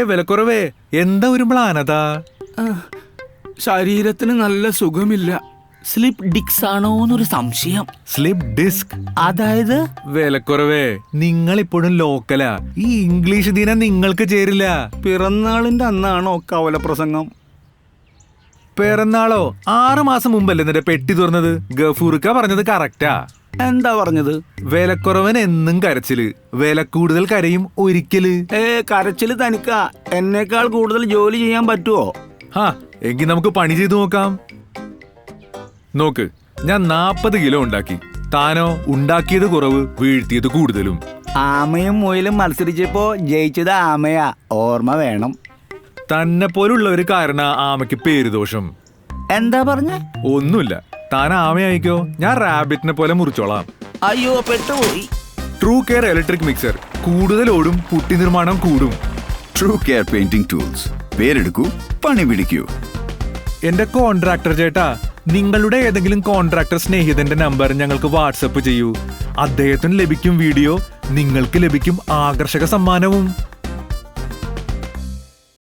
വിലക്കുറവേ, എന്താ ഒരു മ്ലാനതാ? ശരീരത്തിന് നല്ല സുഖമില്ല. സ്ലിപ്പ് ഡിക്സ് ആണോന്നൊരു സംശയം. സ്ലിപ്പ് ഡിസ്ക് അതായത്? വിലക്കുറവേ, നിങ്ങൾ ഇപ്പോഴും ലോക്കലാ. ഈ ഇംഗ്ലീഷ് ദിനം നിങ്ങൾക്ക് ചേരില്ല. പിറന്നാളിന്റെ അന്നാണോ കവലപ്രസംഗം? പിറന്നാളോ? 6 മാസം മുമ്പല്ലേ നിന്റെ പെട്ടി തുറന്നത്? ഗഫൂർക്ക പറഞ്ഞത് കറക്റ്റാ. എന്താ പറഞ്ഞത്? വിലക്കുറവൻ എന്നും കരച്ചില്, വില കൂടുതൽ കരയും ഒരിക്കല്. കരച്ചില് തനിക്കാ. എന്നേക്കാൾ കൂടുതൽ ജോലി ചെയ്യാൻ പറ്റുമോ? എങ്കിൽ നമുക്ക് പണി ചെയ്തു നോക്കാം. നോക്ക്, ഞാൻ 40 കിലോ ഉണ്ടാക്കി. താനോ ഉണ്ടാക്കിയത് കുറവ്, വീഴ്ത്തിയത് കൂടുതലും. ആമയും മുയലും മത്സരിച്ചപ്പോ ജയിച്ചത് ആമയാ, ഓർമ്മ വേണം. തന്നെ പോലുള്ളവര് കാരണം ആമയ്ക്ക് പേരുദോഷം. എന്താ പറഞ്ഞ? ഒന്നുമില്ല. താൻ ആമയായിക്കോ, ഞാൻ റാബിറ്റിനെ പോലെ മുറിച്ചോളാം. അയ്യോ, പെട്ടുപോയി. TruCare electric mixer. കൂടുതൽ ഓടും, പുട്ടി നിർമ്മാണം കൂടും. TruCare painting tools. പേരെടുക്കൂ, പണി പിടിക്കൂ. എന്റെ കോൺട്രാക്ടർ ചേട്ടാ, നിങ്ങളുടെ ഏതെങ്കിലും കോൺട്രാക്ടർ സ്നേഹിതന്റെ നമ്പർ ഞങ്ങൾക്ക് വാട്സപ്പ് ചെയ്യൂ. അദ്ദേഹത്തിന് ലഭിക്കും വീഡിയോ, നിങ്ങൾക്ക് ലഭിക്കും ആകർഷക സമ്മാനവും.